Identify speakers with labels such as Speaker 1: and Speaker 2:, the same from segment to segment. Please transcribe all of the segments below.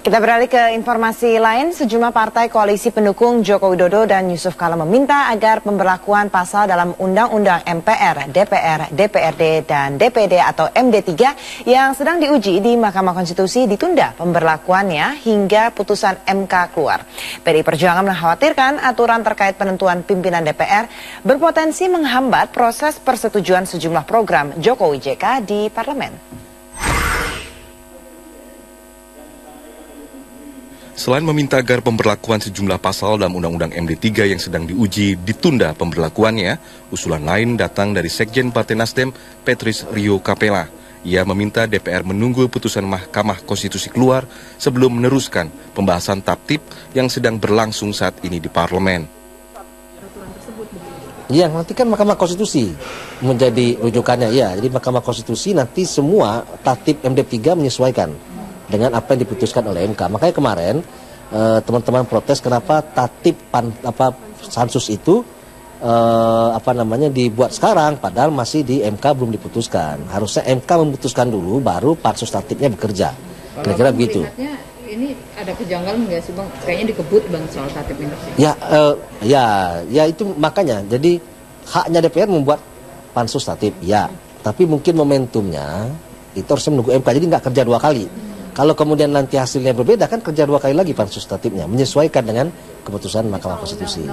Speaker 1: Kita beralih ke informasi lain, sejumlah partai koalisi pendukung Joko Widodo dan Yusuf Kala meminta agar pemberlakuan pasal dalam Undang-Undang MPR, DPR, DPRD, dan DPD atau MD3 yang sedang diuji di Mahkamah Konstitusi ditunda pemberlakuannya hingga putusan MK keluar. PDI Perjuangan mengkhawatirkan aturan terkait penentuan pimpinan DPR berpotensi menghambat proses persetujuan sejumlah program Jokowi JK di parlemen.
Speaker 2: Selain meminta agar pemberlakuan sejumlah pasal dalam Undang-Undang MD3 yang sedang diuji ditunda pemberlakuannya, usulan lain datang dari Sekjen Partai Nasdem, Patrice Rio Capella. Ia meminta DPR menunggu putusan Mahkamah Konstitusi keluar sebelum meneruskan pembahasan tatip yang sedang berlangsung saat ini di parlemen.
Speaker 3: Ya, nanti kan Mahkamah Konstitusi menjadi rujukannya. Ya, jadi Mahkamah Konstitusi nanti semua tatip MD3 menyesuaikan dengan apa yang diputuskan oleh MK. Makanya kemarin teman-teman protes kenapa tatip Pansus itu dibuat sekarang padahal masih di MK belum diputuskan. Harusnya MK memutuskan dulu baru pansus tatipnya bekerja. Kira-kira begitu.
Speaker 4: Ini ada kejanggalan nggak sih Bang? Kayaknya dikebut Bang soal tatip ini.
Speaker 3: Ya itu makanya. Jadi haknya DPR membuat pansus tatip, ya. Tapi mungkin momentumnya itu harus menunggu MK. Jadi nggak kerja dua kali. Kalau kemudian nanti hasilnya berbeda kan kerja dua kali lagi pansus tatipnya, menyesuaikan dengan keputusan Mahkamah Konstitusi.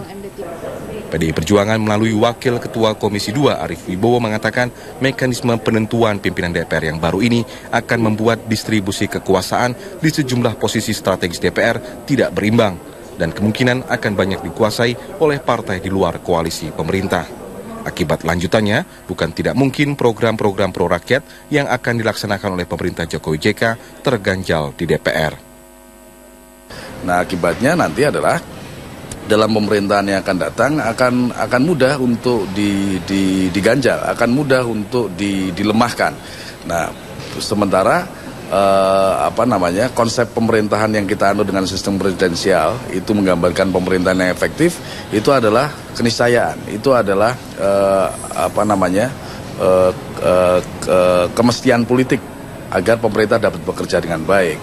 Speaker 2: PDI Perjuangan melalui Wakil Ketua Komisi 2 Arief Wibowo mengatakan mekanisme penentuan pimpinan DPR yang baru ini akan membuat distribusi kekuasaan di sejumlah posisi strategis DPR tidak berimbang dan kemungkinan akan banyak dikuasai oleh partai di luar koalisi pemerintah. Akibat lanjutannya, bukan tidak mungkin program-program pro rakyat yang akan dilaksanakan oleh pemerintah Jokowi JK terganjal di DPR.
Speaker 5: Nah, akibatnya nanti adalah dalam pemerintahan yang akan datang akan mudah untuk diganjal, akan mudah untuk dilemahkan. Nah, sementara konsep pemerintahan yang kita anut dengan sistem presidensial itu menggambarkan pemerintahan yang efektif, itu adalah keniscayaan, itu adalah kemestian politik agar pemerintah dapat bekerja dengan baik.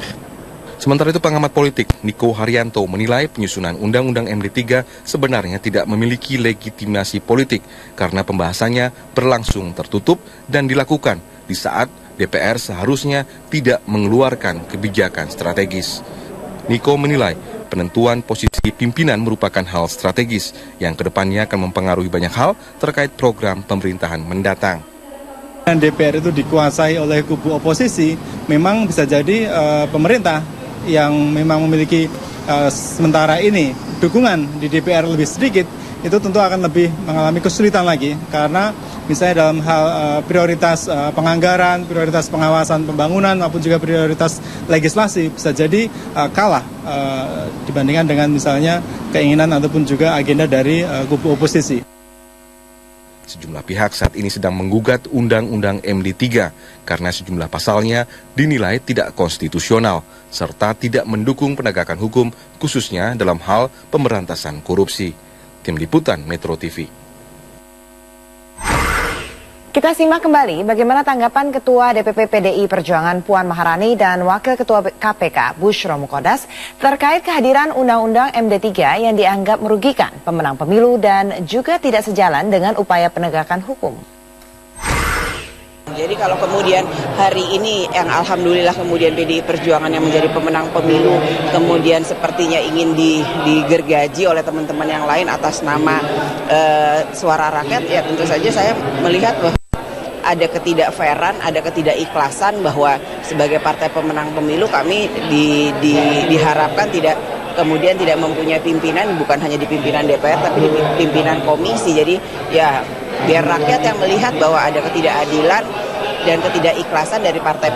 Speaker 2: Sementara itu pengamat politik Niko Haryanto menilai penyusunan Undang-Undang MD3 sebenarnya tidak memiliki legitimasi politik karena pembahasannya berlangsung tertutup dan dilakukan di saat DPR seharusnya tidak mengeluarkan kebijakan strategis. Niko menilai penentuan posisi pimpinan merupakan hal strategis yang kedepannya akan mempengaruhi banyak hal terkait program pemerintahan mendatang.
Speaker 6: DPR itu dikuasai oleh kubu oposisi, memang bisa jadi pemerintah yang memang memiliki sementara ini dukungan di DPR lebih sedikit, itu tentu akan lebih mengalami kesulitan lagi karena misalnya dalam hal prioritas penganggaran, prioritas pengawasan pembangunan maupun juga prioritas legislasi bisa jadi kalah dibandingkan dengan misalnya keinginan ataupun juga agenda dari kubu oposisi.
Speaker 2: Sejumlah pihak saat ini sedang menggugat Undang-Undang MD3 karena sejumlah pasalnya dinilai tidak konstitusional serta tidak mendukung penegakan hukum khususnya dalam hal pemberantasan korupsi. Tim Liputan Metro TV.
Speaker 1: Kita simak kembali bagaimana tanggapan Ketua DPP PDI Perjuangan Puan Maharani dan Wakil Ketua KPK Bushro Mukodas terkait kehadiran Undang-Undang MD3 yang dianggap merugikan pemenang pemilu dan juga tidak sejalan dengan upaya penegakan hukum.
Speaker 7: Jadi kalau kemudian hari ini yang alhamdulillah kemudian PDI Perjuangan yang menjadi pemenang pemilu kemudian sepertinya ingin digergaji oleh teman-teman yang lain atas nama suara rakyat, ya tentu saja saya melihat bahwa ada ketidakfairan, ada ketidakikhlasan bahwa sebagai partai pemenang pemilu kami diharapkan kemudian tidak mempunyai pimpinan, bukan hanya di pimpinan DPR tapi di pimpinan komisi. Jadi ya biar rakyat yang melihat bahwa ada ketidakadilan dan ketidakikhlasan dari partai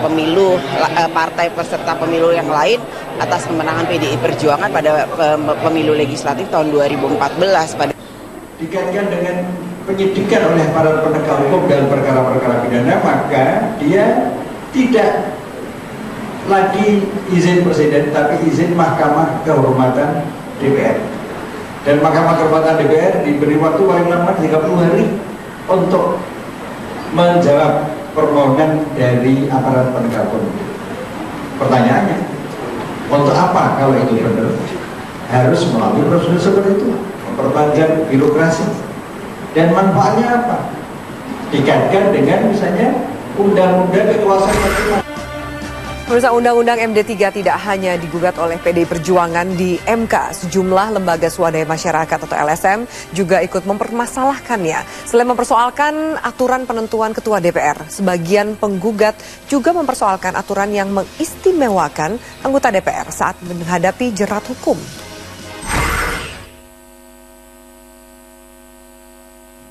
Speaker 7: peserta pemilu yang lain atas kemenangan PDI Perjuangan pada pemilu legislatif tahun 2014.
Speaker 8: Dikaitkan dengan penyidikan oleh para penegak hukum dalam perkara-perkara pidana, maka dia tidak lagi izin presiden tapi izin Mahkamah Kehormatan DPR. Dan Mahkamah Kehormatan DPR diberi waktu paling lama 30 hari untuk menjawab permohonan dari aparat penegak hukum. Pertanyaannya, Untuk apa kalau itu benar? Harus melalui prosedur seperti itu, memperpanjang birokrasi. Dan manfaatnya apa? Dikaitkan dengan misalnya undang-undang kekuasaan kehakiman.
Speaker 9: Pemirsa, Undang-Undang MD3 tidak hanya digugat oleh PDI Perjuangan di MK, sejumlah lembaga swadaya masyarakat atau LSM juga ikut mempermasalahkannya. Selain mempersoalkan aturan penentuan ketua DPR, sebagian penggugat juga mempersoalkan aturan yang mengistimewakan anggota DPR saat menghadapi jerat hukum.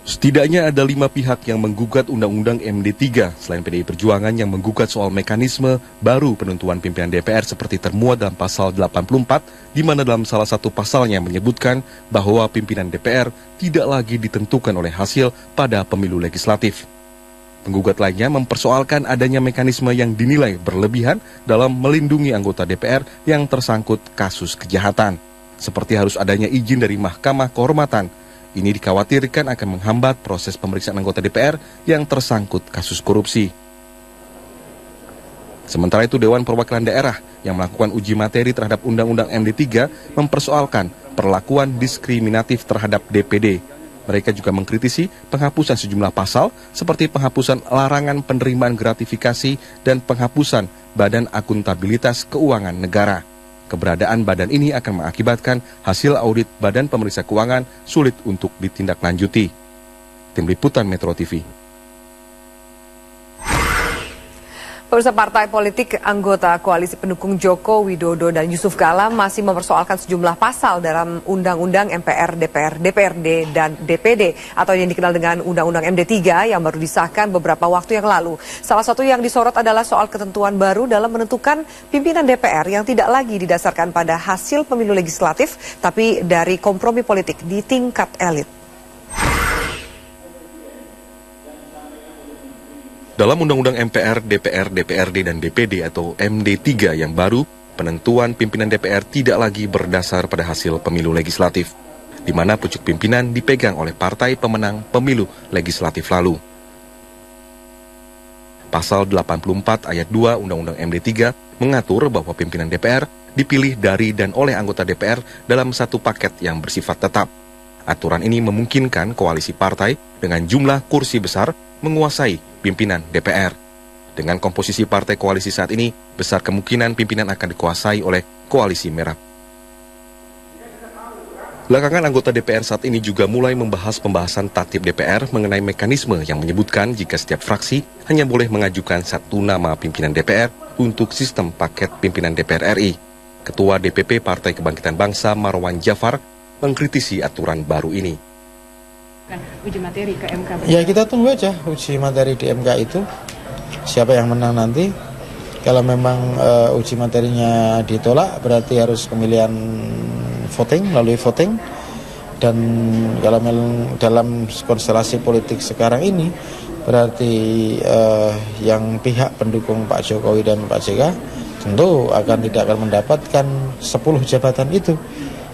Speaker 2: Setidaknya ada 5 pihak yang menggugat Undang-Undang MD3 selain PDI Perjuangan yang menggugat soal mekanisme baru penentuan pimpinan DPR seperti termuat dalam pasal 84 di mana dalam salah satu pasalnya menyebutkan bahwa pimpinan DPR tidak lagi ditentukan oleh hasil pada pemilu legislatif. Penggugat lainnya mempersoalkan adanya mekanisme yang dinilai berlebihan dalam melindungi anggota DPR yang tersangkut kasus kejahatan, seperti harus adanya izin dari Mahkamah Kehormatan. Ini dikhawatirkan akan menghambat proses pemeriksaan anggota DPR yang tersangkut kasus korupsi. Sementara itu, Dewan Perwakilan Daerah yang melakukan uji materi terhadap Undang-Undang MD3 mempersoalkan perlakuan diskriminatif terhadap DPD. Mereka juga mengkritisi penghapusan sejumlah pasal seperti penghapusan larangan penerimaan gratifikasi dan penghapusan Badan Akuntabilitas Keuangan Negara. Keberadaan badan ini akan mengakibatkan hasil audit Badan Pemeriksa Keuangan sulit untuk ditindaklanjuti. Tim Liputan Metro TV.
Speaker 9: Pemirsa, partai politik anggota koalisi pendukung Joko Widodo dan Yusuf Kala masih mempersoalkan sejumlah pasal dalam Undang-Undang MPR, DPR, DPRD, dan DPD atau yang dikenal dengan Undang-Undang MD3 yang baru disahkan beberapa waktu yang lalu. Salah satu yang disorot adalah soal ketentuan baru dalam menentukan pimpinan DPR yang tidak lagi didasarkan pada hasil pemilu legislatif, tapi dari kompromi politik di tingkat elit.
Speaker 2: Dalam Undang-Undang MPR, DPR, DPRD, dan DPD atau MD3 yang baru, penentuan pimpinan DPR tidak lagi berdasar pada hasil pemilu legislatif, di mana pucuk pimpinan dipegang oleh partai pemenang pemilu legislatif lalu. Pasal 84 ayat 2 Undang-Undang MD3 mengatur bahwa pimpinan DPR dipilih dari dan oleh anggota DPR dalam satu paket yang bersifat tetap. Aturan ini memungkinkan koalisi partai dengan jumlah kursi besar menguasai pimpinan DPR. Dengan komposisi partai koalisi saat ini, besar kemungkinan pimpinan akan dikuasai oleh koalisi merah. Belakangan anggota DPR saat ini juga mulai membahas pembahasan tatip DPR mengenai mekanisme yang menyebutkan jika setiap fraksi hanya boleh mengajukan satu nama pimpinan DPR untuk sistem paket pimpinan DPR RI. Ketua DPP Partai Kebangkitan Bangsa Marwan Jafar mengkritisi aturan baru ini.
Speaker 10: Uji materi ke MK.
Speaker 11: Ya, kita tunggu aja uji materi di MK itu. Siapa yang menang nanti. Kalau memang uji materinya ditolak, berarti harus pemilihan voting, melalui voting. Dan kalau dalam konstelasi politik sekarang ini, berarti yang pihak pendukung Pak Jokowi dan Pak JK tentu tidak akan mendapatkan 10 jabatan itu.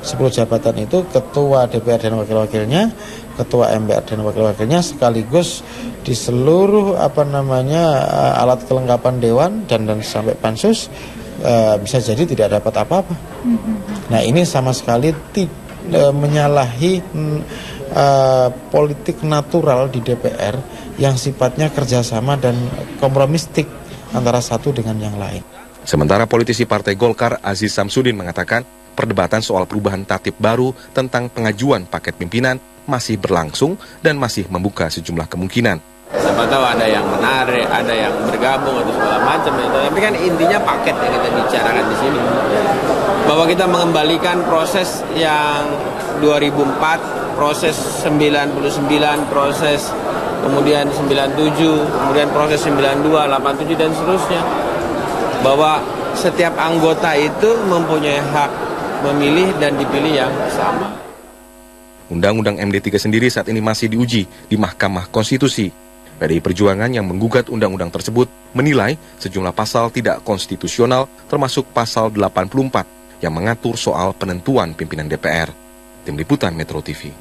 Speaker 11: 10 jabatan itu ketua DPR dan wakil-wakilnya, ketua MPR dan wakil-wakilnya, sekaligus di seluruh alat kelengkapan dewan dan sampai pansus bisa jadi tidak dapat apa-apa. Nah, ini sama sekali menyalahi politik natural di DPR yang sifatnya kerjasama dan kompromistik antara satu dengan yang lain.
Speaker 2: Sementara politisi Partai Golkar Aziz Samsudin mengatakan perdebatan soal perubahan tatip baru tentang pengajuan paket pimpinan masih berlangsung dan masih membuka sejumlah kemungkinan.
Speaker 12: Siapa tahu ada yang menarik, ada yang bergabung atau segala macam itu. Tapi kan intinya paket yang kita bicarakan di sini. Bahwa kita mengembalikan proses yang 2004, proses 99, proses kemudian 97, kemudian proses 92, 87 dan seterusnya. Bahwa setiap anggota itu mempunyai hak memilih dan dipilih yang sama.
Speaker 2: Undang-Undang MD3 sendiri saat ini masih diuji di Mahkamah Konstitusi. PDI Perjuangan yang menggugat undang-undang tersebut menilai sejumlah pasal tidak konstitusional termasuk pasal 84 yang mengatur soal penentuan pimpinan DPR. Tim Liputan Metro TV.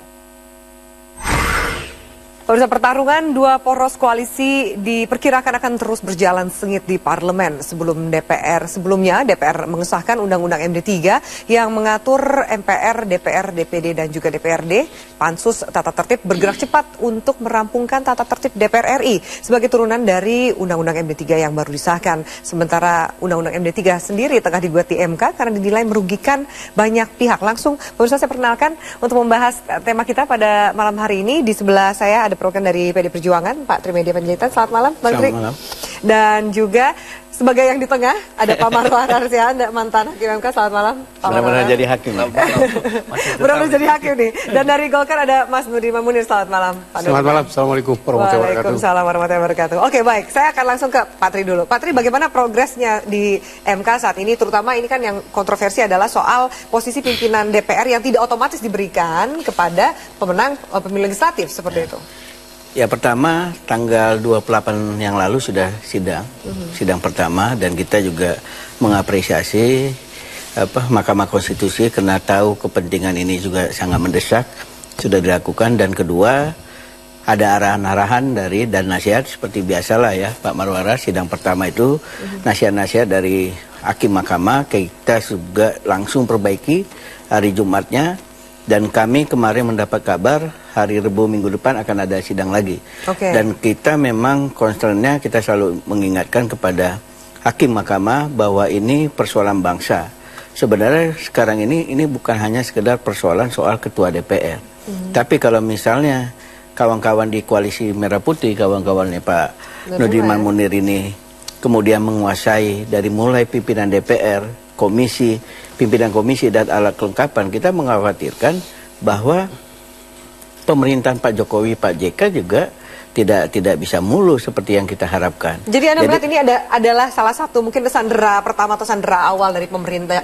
Speaker 9: Pemirsa, pertarungan dua poros koalisi diperkirakan akan terus berjalan sengit di parlemen sebelumnya DPR mengesahkan Undang-Undang MD3 yang mengatur MPR, DPR, DPD dan juga DPRD. Pansus Tata Tertib bergerak cepat untuk merampungkan tata tertib DPR RI sebagai turunan dari Undang-Undang MD3 yang baru disahkan. Sementara Undang-Undang MD3 sendiri tengah dibuat di MK karena dinilai merugikan banyak pihak. Langsung pemirsa, saya perkenalkan untuk membahas tema kita pada malam hari ini. Di sebelah saya ada perwakilan dari PD Perjuangan, Pak Trimedia Panjaitan. Selamat malam, Bang Tri.
Speaker 13: Selamat malam.
Speaker 9: Dan juga sebagai yang di tengah ada Pak Marwar Arsihan, mantan Hakim MK. Selamat malam, Pak Marwar.
Speaker 13: Benar-benar jadi hakim.
Speaker 9: Benar-benar jadi hakim nih. Dan dari Golkar ada Mas Nudiman Munir. Selamat malam, Pak.
Speaker 13: Selamat malam. Assalamualaikum warahmatullahi wabarakatuh.
Speaker 9: Waalaikumsalam warahmatullahi wabarakatuh. Oke, baik. Saya akan langsung ke Pak Tri dulu. Pak Tri, bagaimana progresnya di MK saat ini? Terutama ini kan yang kontroversi adalah soal posisi pimpinan DPR yang tidak otomatis diberikan kepada pemenang pemilu legislatif seperti itu.
Speaker 13: Ya, pertama tanggal 28 yang lalu sudah sidang pertama, dan kita juga mengapresiasi Mahkamah Konstitusi karena tahu kepentingan ini juga sangat mendesak, sudah dilakukan. Dan kedua, ada arahan-arahan dari dan nasihat seperti biasalah ya Pak Marwara. Sidang pertama itu nasihat-nasihat dari Hakim Mahkamah, kita juga langsung perbaiki hari Jumatnya. Dan kami kemarin mendapat kabar hari Rabu minggu depan akan ada sidang lagi. Dan kita memang concernnya, kita selalu mengingatkan kepada Hakim Mahkamah bahwa ini persoalan bangsa. Sebenarnya sekarang ini bukan hanya sekedar persoalan soal ketua DPR. Tapi kalau misalnya kawan-kawan di Koalisi Merah Putih, kawan-kawannya Pak Nudiman Munir ini kemudian menguasai dari mulai pimpinan DPR, komisi, pimpinan komisi dan alat kelengkapan, kita mengkhawatirkan bahwa pemerintahan Pak Jokowi, Pak JK juga tidak bisa mulus seperti yang kita harapkan.
Speaker 9: Jadi Anda melihat ini adalah salah satu mungkin sandera pertama atau sandera awal dari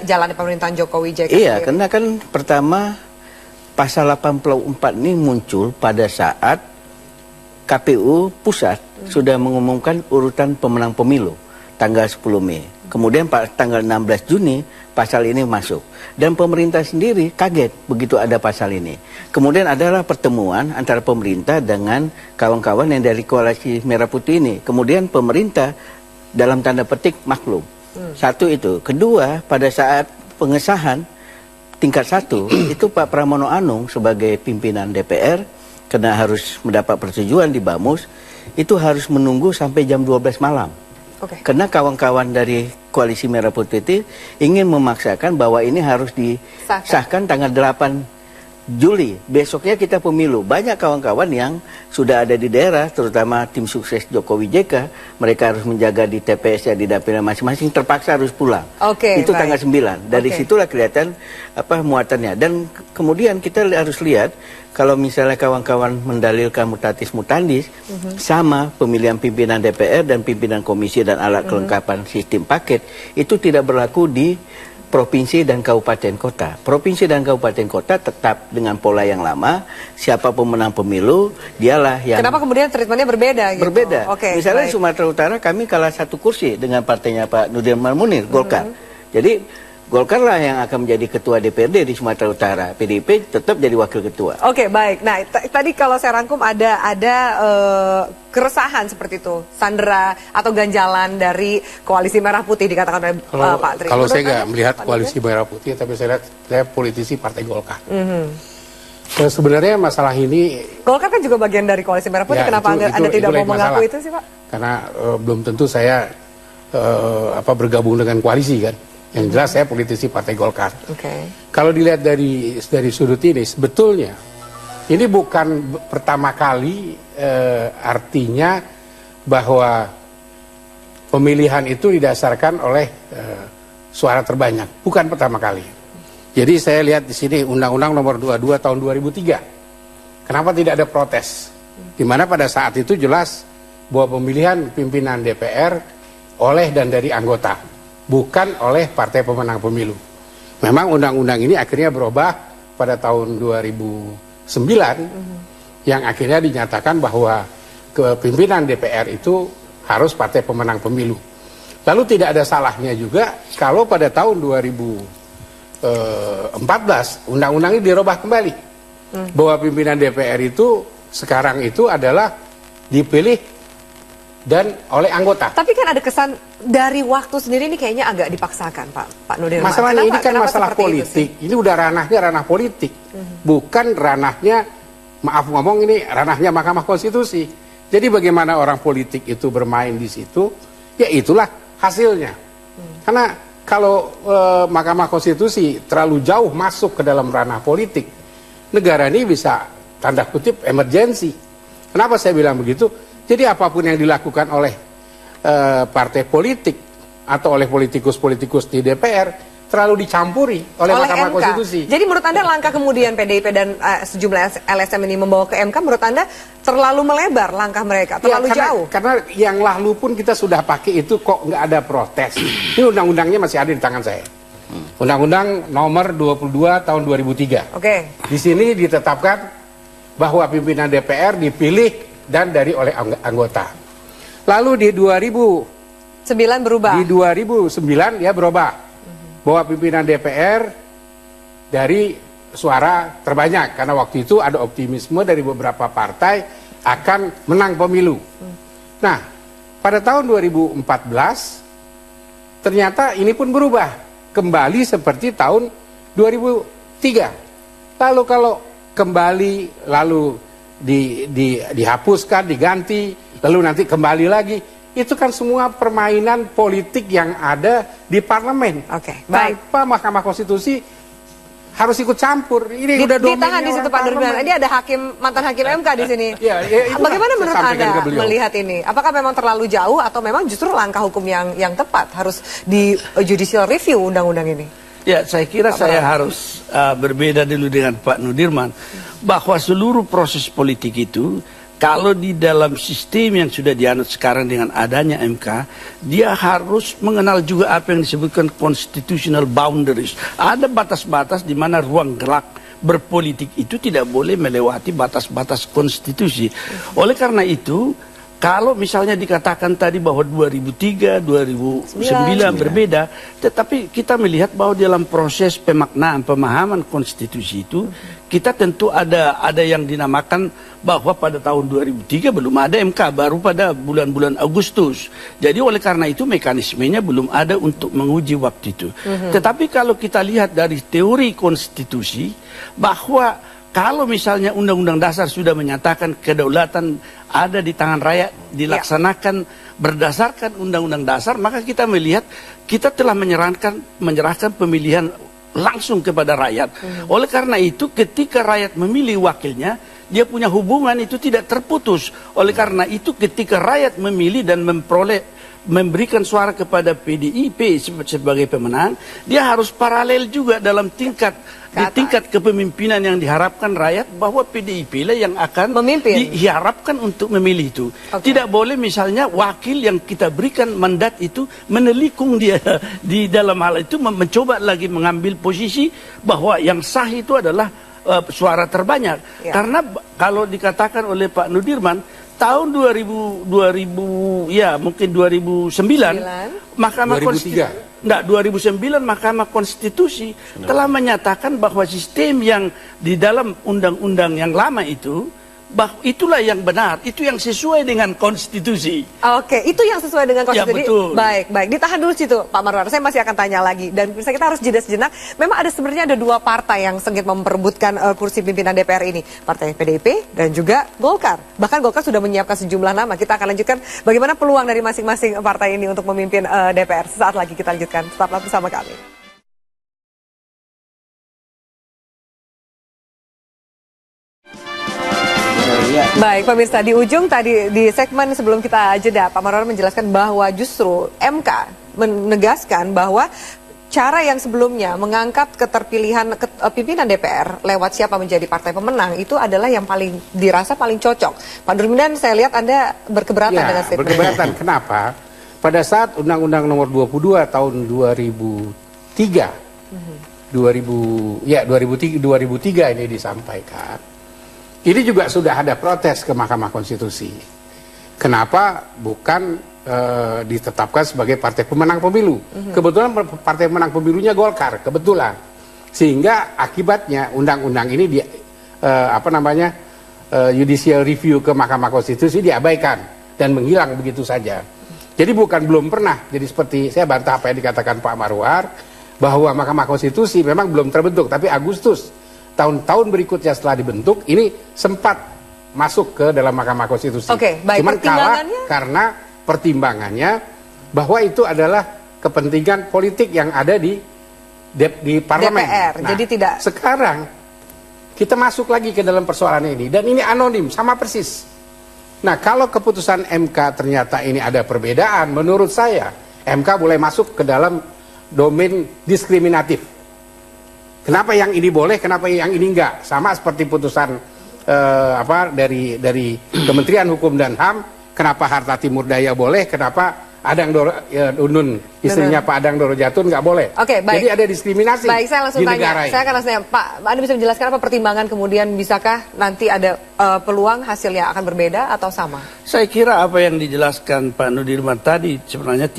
Speaker 9: jalannya pemerintahan Jokowi JK.
Speaker 13: Iya, karena kan pertama pasal 84 ini muncul pada saat KPU pusat sudah mengumumkan urutan pemenang pemilu tanggal 10 Mei. Kemudian tanggal 16 Juni pasal ini masuk. Dan pemerintah sendiri kaget begitu ada pasal ini. Kemudian adalah pertemuan antara pemerintah dengan kawan-kawan yang dari Koalisi Merah Putih ini. Kemudian pemerintah dalam tanda petik maklum. Satu itu. Kedua, pada saat pengesahan tingkat 1, itu Pak Pramono Anung sebagai pimpinan DPR, karena harus mendapat persetujuan di Bamus, itu harus menunggu sampai jam 12 malam. Karena kawan-kawan dari Koalisi Merah Putih itu ingin memaksakan bahwa ini harus disahkan tanggal 8 Juli. Besoknya kita pemilu. Banyak kawan-kawan yang sudah ada di daerah, terutama tim sukses Jokowi JK, mereka harus menjaga di TPS ya, di dapilnya masing-masing, terpaksa harus pulang. Itu tanggal 9. Dari situlah kelihatan muatannya. Dan kemudian kita harus lihat, kalau misalnya kawan-kawan mendalilkan mutatis mutandis, sama pemilihan pimpinan DPR dan pimpinan komisi dan alat kelengkapan sistem paket, itu tidak berlaku di provinsi dan kabupaten kota. Provinsi dan kabupaten kota tetap dengan pola yang lama, siapa pemenang pemilu, dialah yang...
Speaker 9: Kenapa kemudian treatmentnya berbeda gitu?
Speaker 13: Berbeda. Misalnya di Sumatera Utara kami kalah 1 kursi dengan partainya Pak Nudiman Munir, Golkar. Jadi Golkar lah yang akan menjadi ketua DPRD di Sumatera Utara. PDIP tetap jadi wakil ketua.
Speaker 9: Oke, baik. Nah, tadi kalau saya rangkum ada keresahan seperti itu, sandera atau ganjalan dari Koalisi Merah Putih dikatakan oleh Pak Tri.
Speaker 14: Kalau saya nggak melihat Koalisi Merah Putih, tapi saya lihat saya politisi Partai Golkar. Dan sebenarnya masalah ini...
Speaker 9: Golkar kan juga bagian dari Koalisi Merah Putih, kenapa Anda tidak mau mengaku itu sih, Pak?
Speaker 14: Karena belum tentu saya bergabung dengan koalisi kan. Yang jelas saya politisi Partai Golkar. Kalau dilihat dari sudut ini, sebetulnya ini bukan pertama kali artinya bahwa pemilihan itu didasarkan oleh suara terbanyak. Bukan pertama kali. Jadi saya lihat di sini Undang-Undang Nomor 22 Tahun 2003. Kenapa tidak ada protes? Di mana pada saat itu jelas bahwa pemilihan pimpinan DPR oleh dan dari anggota, bukan oleh partai pemenang pemilu. Memang undang-undang ini akhirnya berubah pada tahun 2009, yang akhirnya dinyatakan bahwa kepimpinan DPR itu harus partai pemenang pemilu. Lalu tidak ada salahnya juga kalau pada tahun 2014 undang-undang ini dirubah kembali, bahwa pimpinan DPR itu sekarang itu adalah dipilih dan oleh anggota.
Speaker 9: Tapi kan ada kesan dari waktu sendiri ini kayaknya agak dipaksakan, Pak Nudirman.
Speaker 14: Masalahnya ini kan masalah politik. Ini udah ranah politik, bukan ranahnya, maaf ngomong, ini ranahnya Mahkamah Konstitusi. Jadi bagaimana orang politik itu bermain di situ, ya itulah hasilnya. Karena kalau Mahkamah Konstitusi terlalu jauh masuk ke dalam ranah politik, negara ini bisa tanda kutip emergensi. Kenapa saya bilang begitu? Jadi apapun yang dilakukan oleh partai politik atau oleh politikus-politikus di DPR terlalu dicampuri oleh Mahkamah Konstitusi.
Speaker 9: Jadi menurut Anda langkah kemudian PDIP dan sejumlah LSM ini membawa ke MK, menurut Anda terlalu melebar langkah mereka, terlalu jauh?
Speaker 14: Karena yang lalu pun kita sudah pakai itu kok nggak ada protes. Ini undang-undangnya masih ada di tangan saya. Undang-undang nomor 22 tahun 2003.
Speaker 9: Oke.
Speaker 14: Di sini ditetapkan bahwa pimpinan DPR dipilih dan dari oleh anggota. Lalu di 2009
Speaker 9: berubah.
Speaker 14: Di 2009 ya berubah. Bahwa pimpinan DPR dari suara terbanyak, karena waktu itu ada optimisme dari beberapa partai akan menang pemilu. Nah, pada tahun 2014 ternyata ini pun berubah, kembali seperti tahun 2003. Lalu kalau kembali lalu dihapuskan, diganti, lalu nanti kembali lagi. Itu kan semua permainan politik yang ada di parlemen.
Speaker 9: Oke, baik.
Speaker 14: Tanpa Mahkamah Konstitusi harus ikut campur. Ini udah
Speaker 9: ditahan di situ Pak Nudirman. Ini ada mantan hakim MK di sini. Bagaimana menurut Anda melihat ini? Apakah memang terlalu jauh atau memang justru langkah hukum yang tepat harus di judicial review undang-undang ini?
Speaker 15: Ya, saya kira saya harus berbeda dulu dengan Pak Nudirman, bahwa seluruh proses politik itu kalau di dalam sistem yang sudah dianut sekarang dengan adanya MK, dia harus mengenal juga apa yang disebutkan constitutional boundaries. Ada batas-batas di mana ruang gerak berpolitik itu tidak boleh melewati batas-batas konstitusi. Oleh karena itu, kalau misalnya dikatakan tadi bahwa 2003, 2009 berbeda, tetapi kita melihat bahwa dalam proses pemaknaan, pemahaman konstitusi itu, kita tentu ada yang dinamakan bahwa pada tahun 2003 belum ada MK, baru pada bulan-bulan Agustus. Jadi oleh karena itu mekanismenya belum ada untuk menguji waktu itu. Tetapi kalau kita lihat dari teori konstitusi, bahwa kalau misalnya Undang-Undang Dasar sudah menyatakan kedaulatan ada di tangan rakyat, dilaksanakan berdasarkan Undang-Undang Dasar, maka kita melihat kita telah menyerahkan pemilihan langsung kepada rakyat. Oleh karena itu ketika rakyat memilih wakilnya, dia punya hubungan itu tidak terputus. Oleh karena itu ketika rakyat memilih dan memberikan suara kepada PDIP sebagai pemenang, dia harus paralel juga dalam tingkat kepemimpinan yang diharapkan rakyat, bahwa PDIP lah yang akan diharapkan untuk memilih itu. Tidak boleh misalnya wakil yang kita berikan mandat itu menelikung dia di dalam hal itu, mencoba lagi mengambil posisi bahwa yang sah itu adalah suara terbanyak. Karena kalau dikatakan oleh Pak Nudirman, tahun 2000 ya mungkin 2009 Mahkamah Konstitusi 2009 Mahkamah Konstitusi telah menyatakan bahwa sistem yang di dalam undang-undang yang lama itu, itulah yang benar, itu yang sesuai dengan konstitusi.
Speaker 9: Oke, itu yang sesuai dengan konstitusi.
Speaker 15: Ya, betul.
Speaker 9: Baik. Ditahan dulu situ, Pak Marwar. Saya masih akan tanya lagi. Dan kita harus jeda sejenak. Memang sebenarnya ada dua partai yang sengit memperebutkan kursi pimpinan DPR ini. Partai PDIP dan juga Golkar. Bahkan Golkar sudah menyiapkan sejumlah nama. Kita akan lanjutkan bagaimana peluang dari masing-masing partai ini untuk memimpin DPR. Sesaat lagi kita lanjutkan. Tetaplah bersama kami. Baik, pemirsa, di ujung tadi di segmen sebelum kita jeda, Pak Marwar menjelaskan bahwa justru MK menegaskan bahwa cara yang sebelumnya mengangkat keterpilihan pimpinan DPR lewat siapa menjadi partai pemenang itu adalah yang paling dirasa paling cocok. Pak Nurmidan, saya lihat Anda berkeberatan dengan statement.
Speaker 14: Berkeberatan. Kenapa? Pada saat Undang-Undang Nomor 22 tahun 2003, 2003 ini disampaikan. Ini juga sudah ada protes ke Mahkamah Konstitusi. Kenapa bukan ditetapkan sebagai partai pemenang pemilu? Kebetulan partai pemenang pemilunya Golkar, kebetulan. Sehingga akibatnya undang-undang ini judicial review ke Mahkamah Konstitusi diabaikan dan menghilang begitu saja. Jadi bukan belum pernah. Jadi seperti saya bantah apa yang dikatakan Pak Marwar, bahwa Mahkamah Konstitusi memang belum terbentuk, tapi Agustus tahun-tahun berikutnya setelah dibentuk ini sempat masuk ke dalam Mahkamah Konstitusi.
Speaker 9: Baik,
Speaker 14: cuman kalah karena pertimbangannya bahwa itu adalah kepentingan politik yang ada di parlemen.
Speaker 9: DPR.
Speaker 14: Nah,
Speaker 9: jadi tidak.
Speaker 14: Sekarang kita masuk lagi ke dalam persoalan ini dan ini anonim sama persis. Nah, kalau keputusan MK ternyata ini ada perbedaan, menurut saya MK boleh masuk ke dalam domain diskriminatif. Kenapa yang ini boleh, kenapa yang ini enggak? Sama seperti putusan dari Kementerian Hukum dan HAM, kenapa Harta Timur Daya boleh, kenapa Adang Unun, istrinya Pak Adang Doro Jatun nggak boleh.
Speaker 9: Baik.
Speaker 14: Jadi ada diskriminasi.
Speaker 9: Baik, saya langsung
Speaker 14: di
Speaker 9: tanya.
Speaker 14: negara ini.
Speaker 9: Saya akan langsung tanya, Pak, Anda bisa menjelaskan apa pertimbangan kemudian bisakah nanti ada peluang hasilnya akan berbeda atau sama?
Speaker 15: Saya kira apa yang dijelaskan Pak Nudirman tadi sebenarnya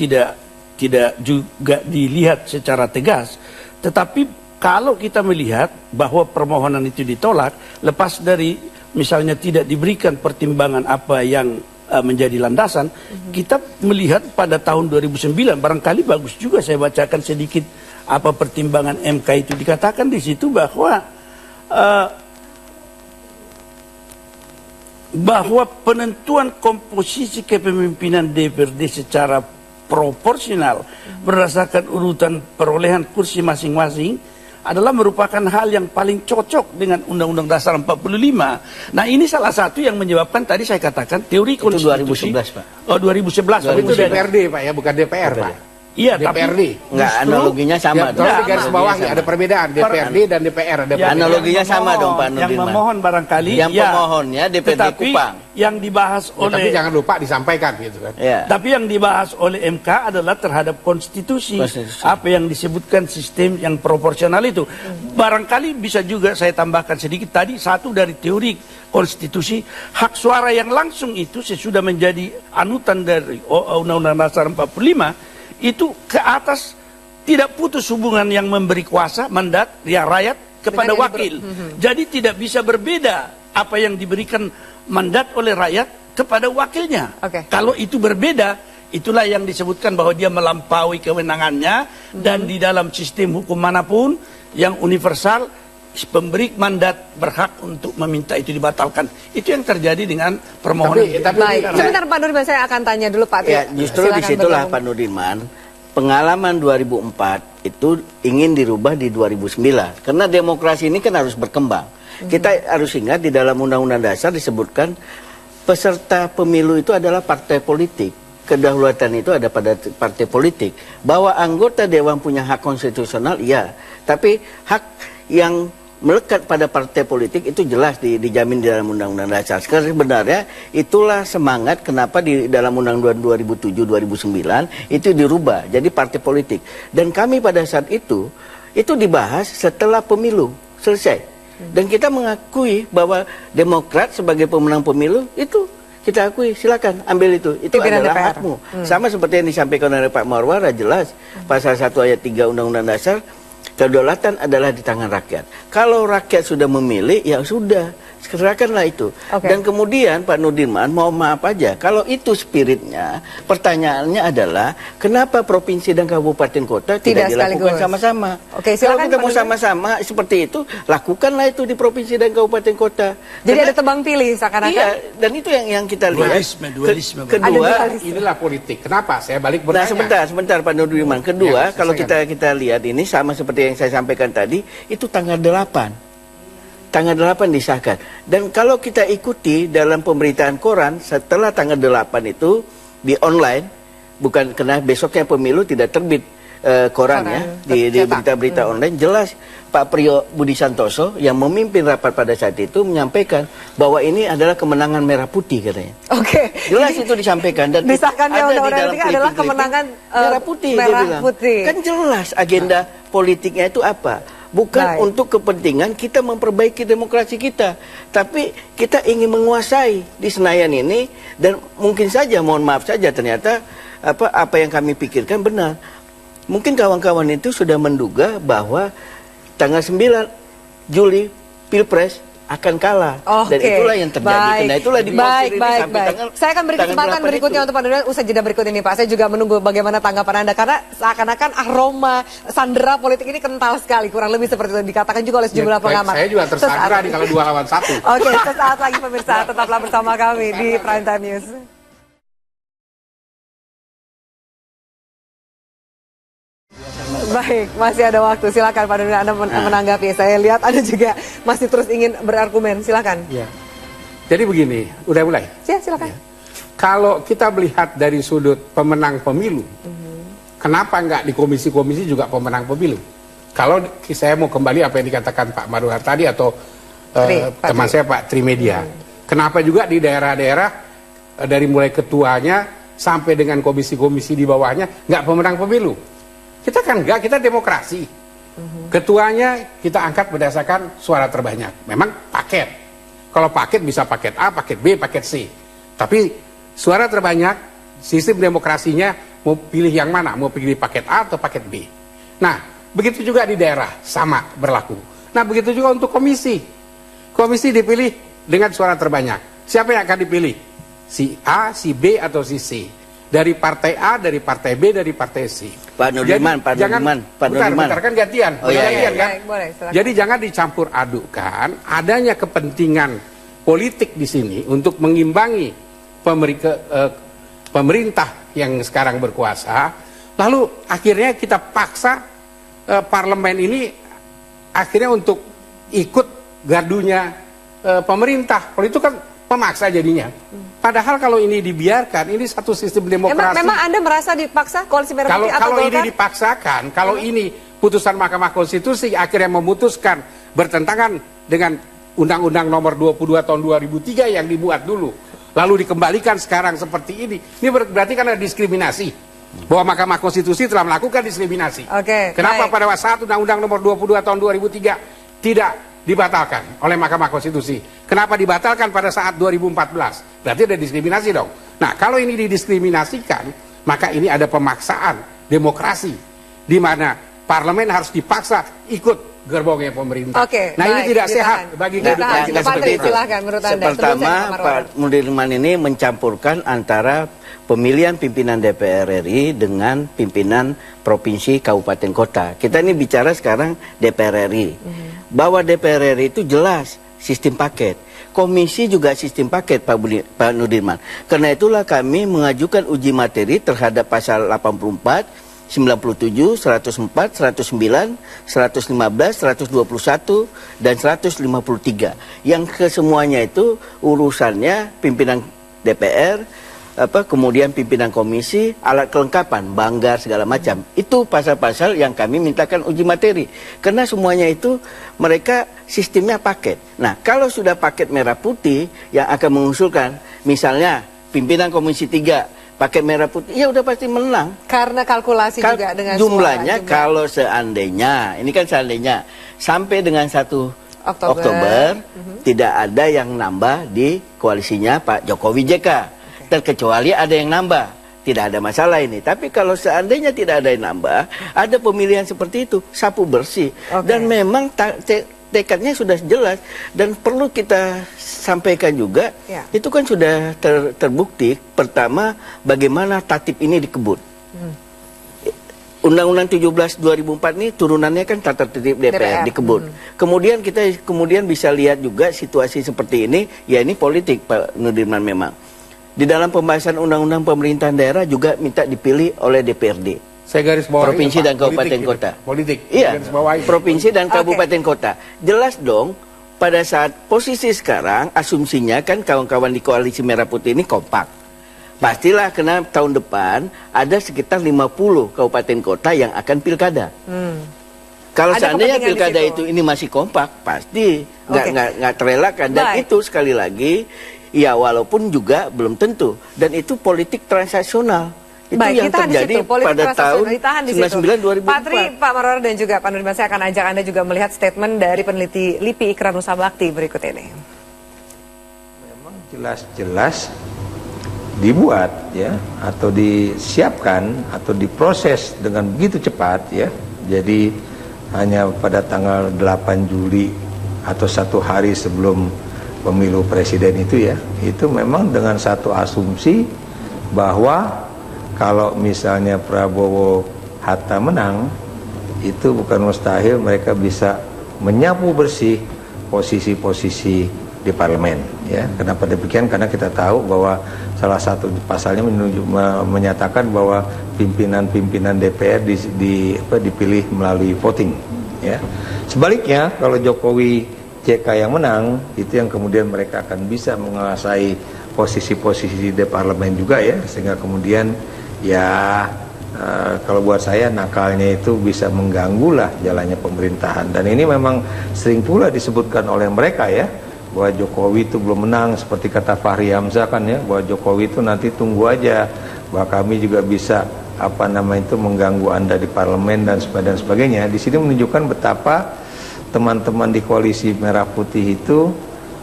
Speaker 15: tidak juga dilihat secara tegas, tetapi kalau kita melihat bahwa permohonan itu ditolak, lepas dari misalnya tidak diberikan pertimbangan apa yang menjadi landasan, kita melihat pada tahun 2009, barangkali bagus juga saya bacakan sedikit apa pertimbangan MK itu. Dikatakan di situ bahwa penentuan komposisi kepemimpinan DPRD secara proporsional berdasarkan urutan perolehan kursi masing-masing adalah merupakan hal yang paling cocok dengan Undang-Undang Dasar 45. Nah, ini salah satu yang menyebabkan tadi saya katakan teori konstitusi.
Speaker 13: Itu 2011, Pak.
Speaker 15: Oh, 2011.
Speaker 14: Itu DPRD, Pak, ya, bukan DPR, Pak.
Speaker 15: Iya,
Speaker 14: DPRD.
Speaker 13: Enggak, analoginya sama.
Speaker 14: Ya, tolong di garis bawah ada perbedaan DPRD dan DPR.
Speaker 13: Analoginya sama dong, Pak Nudirman.
Speaker 15: Yang memohon barangkali.
Speaker 13: Yang pemohonnya DPRD Kupang.
Speaker 15: Yang dibahas oleh.
Speaker 14: Tapi jangan lupa disampaikan gitu kan.
Speaker 15: Tapi yang dibahas oleh MK adalah terhadap konstitusi. Apa yang disebutkan sistem yang proporsional itu. Barangkali bisa juga saya tambahkan sedikit tadi, satu dari teori konstitusi, hak suara yang langsung itu sesudah menjadi anutan dari Undang-Undang Dasar 45 itu ke atas tidak putus hubungan yang memberi kuasa mandat ya rakyat kepada wakil. Jadi tidak bisa berbeda apa yang diberikan mandat oleh rakyat kepada wakilnya. Kalau itu berbeda, itulah yang disebutkan bahwa dia melampaui kewenangannya dan di dalam sistem hukum manapun yang universal pemberi mandat berhak untuk meminta itu dibatalkan. Itu yang terjadi dengan permohonan.
Speaker 9: Baik, sebentar Pak Nudirman, saya akan tanya dulu Pak.
Speaker 13: Ya, justru disitulah Pak Nudirman, pengalaman 2004 itu ingin dirubah di 2009. Karena demokrasi ini kan harus berkembang. Kita harus ingat di dalam Undang-Undang Dasar disebutkan peserta pemilu itu adalah partai politik. Kedaulatan itu ada pada partai politik. Bahwa anggota dewan punya hak konstitusional, iya. Tapi hak yang melekat pada partai politik itu jelas dijamin di dalam Undang-Undang Dasar. Sebenarnya itulah semangat kenapa di dalam Undang-Undang 2007-2009 itu dirubah jadi partai politik. Dan kami pada saat itu dibahas setelah pemilu selesai. Dan kita mengakui bahwa Demokrat sebagai pemenang pemilu itu kita akui, silakan ambil itu adalah hakmu. Sama seperti yang disampaikan oleh Pak Marwar, jelas pasal 1 ayat 3 Undang-Undang Dasar, kedaulatan adalah di tangan rakyat. Kalau rakyat sudah memilih, ya sudah, serahkanlah itu. Dan kemudian Pak Nudirman, mau maaf aja, kalau itu spiritnya, pertanyaannya adalah, kenapa provinsi dan kabupaten kota tidak dilakukan sama-sama? Kalau kita mau sama-sama seperti itu, lakukanlah itu di provinsi dan kabupaten kota.
Speaker 9: Jadi ada tebang pilih seakan-akan.
Speaker 13: Iya, dan itu yang kita lihat.
Speaker 15: Dualisme.
Speaker 14: Kedua, inilah politik. Kenapa? Saya balik bertanya.
Speaker 13: Nah, sebentar Pak Nudirman. Kedua, kalau kita lihat ini sama seperti yang saya sampaikan tadi, itu tanggal 8. Tanggal 8 disahkan. Dan kalau kita ikuti dalam pemberitaan koran, setelah tanggal 8 itu di online, bukan karena besoknya pemilu tidak terbit korannya, di berita-berita online, jelas Pak Priyo Budi Santoso yang memimpin rapat pada saat itu menyampaikan bahwa ini adalah kemenangan merah putih katanya. Jelas itu disampaikan. Dan
Speaker 9: disahkannya undang-undang ini adalah kemenangan
Speaker 13: merah putih, dia bilang. Kan jelas agenda politiknya itu apa? Bukan untuk kepentingan kita memperbaiki demokrasi kita, tapi kita ingin menguasai di Senayan ini. Dan mungkin saja, mohon maaf saja, ternyata apa yang kami pikirkan benar. Mungkin kawan-kawan itu sudah menduga bahwa tanggal 9 Juli Pilpres akan kalah. Dan itulah yang terjadi. Karena itulah diporsir ini sampai tanggal.
Speaker 9: Saya akan beri kesempatan berikutnya untuk Pak Nurdin usai jeda berikut ini, Pak. Saya juga menunggu bagaimana tanggapan Anda karena seakan-akan aroma sandera politik ini kental sekali, kurang lebih seperti itu dikatakan juga oleh sejumlah pengamat.
Speaker 14: Saya juga tersandera di kalau 2 lawan 1.
Speaker 9: Oke, sesaat lagi pemirsa, tetaplah bersama kami di Prime Time News. Baik, masih ada waktu. Silakan Pak Nurdin, Anda menanggapi. Saya lihat Anda juga masih terus ingin berargumen. Silakan.
Speaker 14: Ya. Jadi begini, udah mulai.
Speaker 9: Ya, silakan. Ya.
Speaker 14: Kalau kita melihat dari sudut pemenang pemilu, kenapa nggak di komisi-komisi juga pemenang pemilu? Kalau saya mau kembali apa yang dikatakan Pak Maruhar tadi atau teman saya Pak Trimedia, kenapa juga di daerah-daerah dari mulai ketuanya sampai dengan komisi-komisi di bawahnya nggak pemenang pemilu? Kita kan enggak, kita demokrasi. Ketuanya kita angkat berdasarkan suara terbanyak. Memang paket. Kalau paket bisa paket A, paket B, paket C. Tapi suara terbanyak, sistem demokrasinya mau pilih yang mana? Mau pilih paket A atau paket B? Nah, begitu juga di daerah, sama berlaku. Nah, begitu juga untuk komisi. Komisi dipilih dengan suara terbanyak. Siapa yang akan dipilih? Si A, si B, atau si C? Dari partai A, dari partai B, dari partai C.
Speaker 13: Pak Nurdin, Pak Nurdin.
Speaker 14: Bentar kan gantian.
Speaker 13: Oh, iya.
Speaker 14: Kan?
Speaker 9: Boleh,
Speaker 14: jadi jangan dicampur adukan adanya kepentingan politik di sini untuk mengimbangi pemerintah yang sekarang berkuasa. Lalu akhirnya kita paksa parlemen ini akhirnya untuk ikut gardunya pemerintah. Kalau itu kan pemaksa jadinya. Padahal kalau ini dibiarkan, ini satu sistem demokrasi.
Speaker 9: Memang Anda merasa dipaksa Koalisi Merah Putih atau
Speaker 14: kalau
Speaker 9: Golkar?
Speaker 14: ini dipaksakan, kalau ini putusan Mahkamah Konstitusi akhirnya memutuskan bertentangan dengan Undang-Undang Nomor 22 Tahun 2003 yang dibuat dulu, lalu dikembalikan sekarang seperti ini berarti kan ada diskriminasi. Bahwa Mahkamah Konstitusi telah melakukan diskriminasi. Kenapa pada saat Undang-Undang Nomor 22 Tahun 2003 tidak dibatalkan oleh Mahkamah Konstitusi? Kenapa dibatalkan pada saat 2014? Berarti ada diskriminasi dong. Nah, kalau ini didiskriminasikan, maka ini ada pemaksaan demokrasi, di mana parlemen harus dipaksa ikut gerbongnya pemerintah. Nah, ini tidak sehat bagi kehidupan kita seperti itu.
Speaker 13: Pertama, Pak Nurdin ini mencampurkan antara pemilihan pimpinan DPR RI dengan pimpinan provinsi, kabupaten, kota. Kita ini bicara sekarang DPR RI. Bahwa DPR RI itu jelas sistem paket. Komisi juga sistem paket, Pak Nurdin. Karena itulah kami mengajukan uji materi terhadap pasal 84, 97, 104, 109, 115, 121, dan 153. Yang kesemuanya itu urusannya pimpinan DPR, kemudian pimpinan komisi, alat kelengkapan, banggar, segala macam. Itu pasal-pasal yang kami mintakan uji materi. Karena semuanya itu mereka sistemnya paket. Nah, kalau sudah paket merah putih yang akan mengusulkan, misalnya pimpinan komisi 3, paket merah putih, ya udah pasti menang.
Speaker 9: Karena kalkulasi juga dengan
Speaker 13: jumlahnya suara, kalau seandainya, ini kan seandainya, sampai dengan 1 Oktober tidak ada yang nambah di koalisinya Pak Jokowi JK. Terkecuali ada yang nambah, tidak ada masalah ini. Tapi kalau seandainya tidak ada yang nambah, ada pemilihan seperti itu, sapu bersih. Dan memang tekadnya sudah jelas. Dan perlu kita sampaikan juga, itu kan sudah terbukti. Pertama, bagaimana tatip ini dikebut. Undang-Undang 17 2004 ini turunannya kan tata tertib DPR dikebut. Kemudian kita bisa lihat juga situasi seperti ini, ya ini politik Pak Nurdin memang. Di dalam pembahasan undang-undang pemerintahan daerah juga minta dipilih oleh DPRD.
Speaker 14: Saya garis bawahi
Speaker 13: provinsi dan kabupaten kota.
Speaker 14: Politik.
Speaker 13: Iya, provinsi dan kabupaten kota. Jelas dong, pada saat posisi sekarang, asumsinya kan kawan-kawan di Koalisi Merah Putih ini kompak. Pastilah karena tahun depan ada sekitar 50 kabupaten kota yang akan pilkada. Kalau seandainya pilkada itu ini masih kompak, pasti nggak terelakkan. Dan itu sekali lagi, ya walaupun juga belum tentu. Dan itu politik transaksional. Itu yang terjadi pada tahun 99-2004.
Speaker 9: Pak Tri, Pak Maruhar dan juga Pak Nurdin, saya akan ajak Anda juga melihat statement dari peneliti LIPI Ikrar Nusa Bakti berikut ini.
Speaker 16: Memang jelas-jelas dibuat ya, atau disiapkan atau diproses dengan begitu cepat ya. Jadi hanya pada tanggal 8 Juli atau 1 hari sebelum pemilu presiden itu ya, itu memang dengan satu asumsi bahwa kalau misalnya Prabowo Hatta menang, itu bukan mustahil mereka bisa menyapu bersih posisi-posisi di parlemen ya. Kenapa demikian? Karena kita tahu bahwa salah satu pasalnya menyatakan bahwa pimpinan-pimpinan DPR dipilih melalui voting ya. Sebaliknya kalau Jokowi JK yang menang, itu yang kemudian mereka akan bisa menguasai posisi-posisi di parlemen juga ya, sehingga kemudian ya kalau buat saya nakalnya itu bisa mengganggulah jalannya pemerintahan. Dan ini memang sering pula disebutkan oleh mereka ya, bahwa Jokowi itu belum menang, seperti kata Fahri Hamzah kan ya, bahwa Jokowi itu nanti tunggu aja, bahwa kami juga bisa mengganggu Anda di parlemen dan sebagainya. Di sini menunjukkan betapa teman-teman di koalisi Merah Putih itu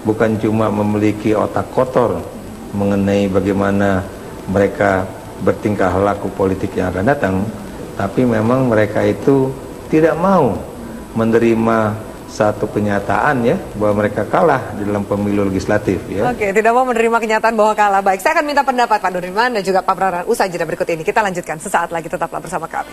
Speaker 16: bukan cuma memiliki otak kotor mengenai bagaimana mereka bertingkah laku politik yang akan datang, tapi memang mereka itu tidak mau menerima satu kenyataan ya, bahwa mereka kalah di dalam pemilu legislatif ya.
Speaker 9: Oke, tidak mau menerima kenyataan bahwa kalah. Baik, saya akan minta pendapat Pak Nurdirman dan juga Pak Pramlan usai jeda berikut ini. Kita lanjutkan sesaat lagi, tetaplah bersama kami.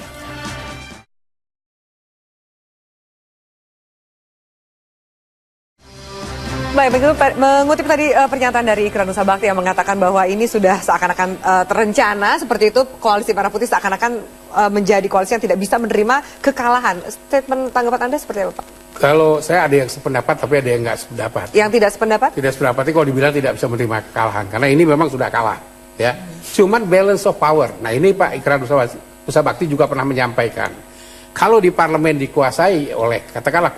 Speaker 9: Baik, begitu mengutip tadi pernyataan dari Ikrar Nusa Bakti yang mengatakan bahwa ini sudah seakan-akan terencana, seperti itu koalisi Merah Putih seakan-akan menjadi koalisi yang tidak bisa menerima kekalahan. Statement tanggapan Anda seperti apa, Pak?
Speaker 14: Kalau saya ada yang sependapat, tapi ada yang nggak sependapat.
Speaker 9: Yang tidak sependapat? Tidak
Speaker 14: sependapat itu kalau dibilang tidak bisa menerima kekalahan, karena ini memang sudah kalah, ya. Cuman balance of power. Nah ini Pak Ikrar Nusa Bakti juga pernah menyampaikan, kalau di parlemen dikuasai oleh katakanlah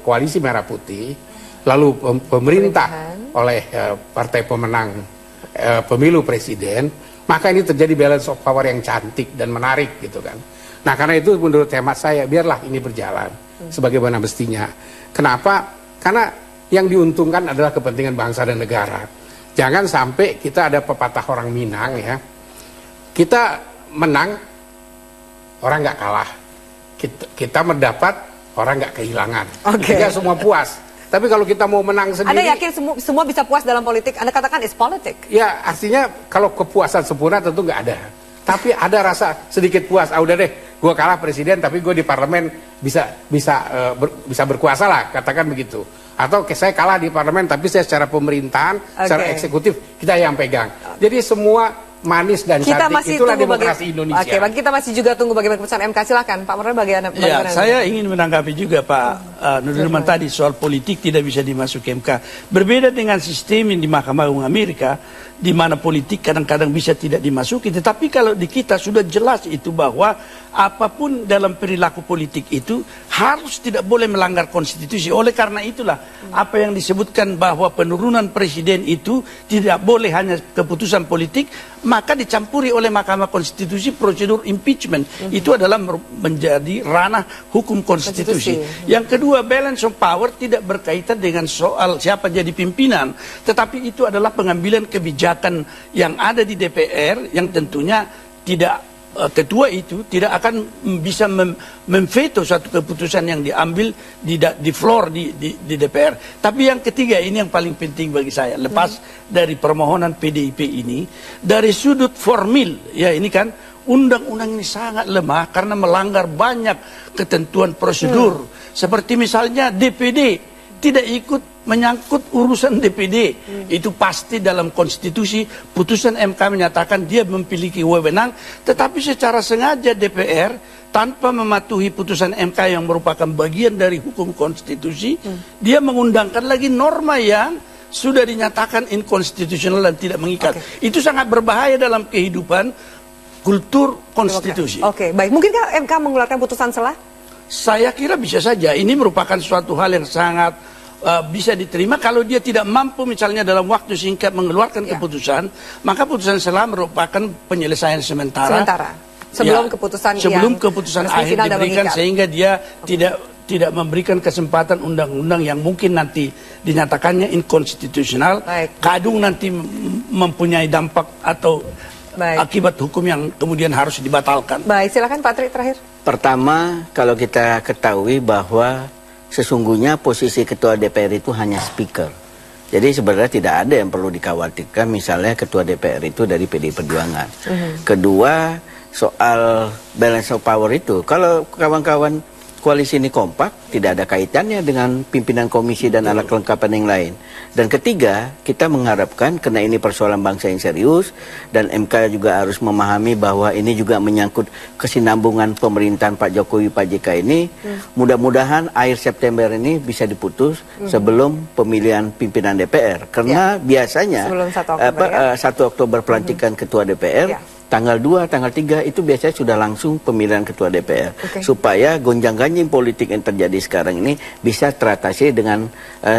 Speaker 14: koalisi Merah Putih, lalu pemerintah oleh partai pemenang pemilu presiden, maka ini terjadi balance of power yang cantik dan menarik gitu kan. Nah karena itu menurut hemat saya, biarlah ini berjalan sebagaimana mestinya. Kenapa? Karena yang diuntungkan adalah kepentingan bangsa dan negara. Jangan sampai kita ada pepatah orang Minang ya, kita menang, orang nggak kalah, kita mendapat, orang nggak kehilangan. Jadi semua puas. Tapi kalau kita mau menang sendiri...
Speaker 9: Anda yakin semua bisa puas dalam politik? Anda katakan is politik.
Speaker 14: Ya, artinya kalau kepuasan sempurna tentu nggak ada. Tapi ada rasa sedikit puas. Udah deh, gue kalah presiden, tapi gue di parlemen bisa berkuasa lah, katakan begitu. Atau saya kalah di parlemen, tapi saya secara pemerintahan, secara eksekutif, kita yang pegang. Jadi semua manis dan cantik, itulah demokrasi Indonesia.
Speaker 9: Oke, kita masih juga tunggu bagaimana keputusan MK. Silahkan Pak Pramlan, bagaimana?
Speaker 15: Ya, saya ingin menanggapi juga Pak Nurdirman tadi soal politik tidak bisa dimasuki MK. Berbeda dengan sistem yang di Mahkamah Agung Amerika, di mana politik kadang-kadang bisa tidak dimasuki. Tetapi kalau di kita sudah jelas itu bahwa apapun dalam perilaku politik itu harus tidak boleh melanggar konstitusi. Oleh karena itulah apa yang disebutkan bahwa penurunan presiden itu tidak boleh hanya keputusan politik, maka dicampuri oleh Mahkamah Konstitusi prosedur impeachment. Itu adalah menjadi ranah hukum konstitusi. Yang kedua, balance of power tidak berkaitan dengan soal siapa jadi pimpinan, tetapi itu adalah pengambilan kebijakan yang ada di DPR yang tentunya tidak ketua itu tidak akan bisa memveto suatu keputusan yang diambil di floor di DPR. Tapi yang ketiga, ini yang paling penting bagi saya, lepas dari permohonan PDIP ini, dari sudut formil, ya ini kan undang-undang ini sangat lemah karena melanggar banyak ketentuan prosedur. Seperti misalnya DPD tidak ikut menyangkut urusan DPD. Itu pasti dalam konstitusi, putusan MK menyatakan dia memiliki wewenang, tetapi secara sengaja DPR tanpa mematuhi putusan MK yang merupakan bagian dari hukum konstitusi, dia mengundangkan lagi norma yang sudah dinyatakan inkonstitusional dan tidak mengikat. Itu sangat berbahaya dalam kehidupan kultur konstitusi.
Speaker 9: Oke, baik. Mungkinkah MK mengeluarkan putusan selah?
Speaker 15: Saya kira bisa saja. Ini merupakan suatu hal yang sangat bisa diterima kalau dia tidak mampu misalnya dalam waktu singkat mengeluarkan keputusan, maka putusan selah merupakan penyelesaian sementara.
Speaker 9: Sebelum keputusan
Speaker 15: akhir diberikan, sehingga dia tidak memberikan kesempatan undang-undang yang mungkin nanti dinyatakannya inkonstitusional, kadung nanti mempunyai dampak atau akibat hukum yang kemudian harus dibatalkan.
Speaker 9: Baik, silakan Pak Tri terakhir.
Speaker 13: Pertama, kalau kita ketahui bahwa sesungguhnya posisi ketua DPR itu hanya speaker. Jadi sebenarnya tidak ada yang perlu dikhawatirkan misalnya ketua DPR itu dari PDI Perjuangan. Kedua, soal balance of power itu, kalau kawan-kawan koalisi ini kompak, tidak ada kaitannya dengan pimpinan komisi dan alat kelengkapan yang lain. Dan ketiga, kita mengharapkan karena ini persoalan bangsa yang serius dan MK juga harus memahami bahwa ini juga menyangkut kesinambungan pemerintahan Pak Jokowi, Pak JK ini. Mudah-mudahan akhir September ini bisa diputus sebelum pemilihan pimpinan DPR. Karena biasanya 1 Oktober pelantikan ketua DPR. Tanggal 2, tanggal 3 itu biasanya sudah langsung pemilihan ketua DPR. Supaya gonjang-ganjing politik yang terjadi sekarang ini bisa teratasi dengan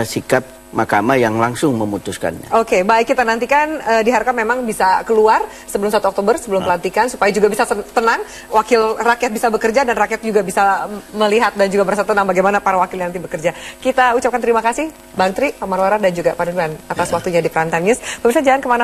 Speaker 13: sikap mahkamah yang langsung memutuskannya.
Speaker 9: Oke, baik, kita nantikan diharapkan memang bisa keluar sebelum 1 Oktober, sebelum pelantikan, supaya juga bisa tenang, wakil rakyat bisa bekerja dan rakyat juga bisa melihat dan juga merasa tenang bagaimana para wakil nanti bekerja. Kita ucapkan terima kasih Bang Tri, Pak Marwara dan juga Pak Nurman atas waktunya di Prime Time News. Pemirsa jangan kemana-mana.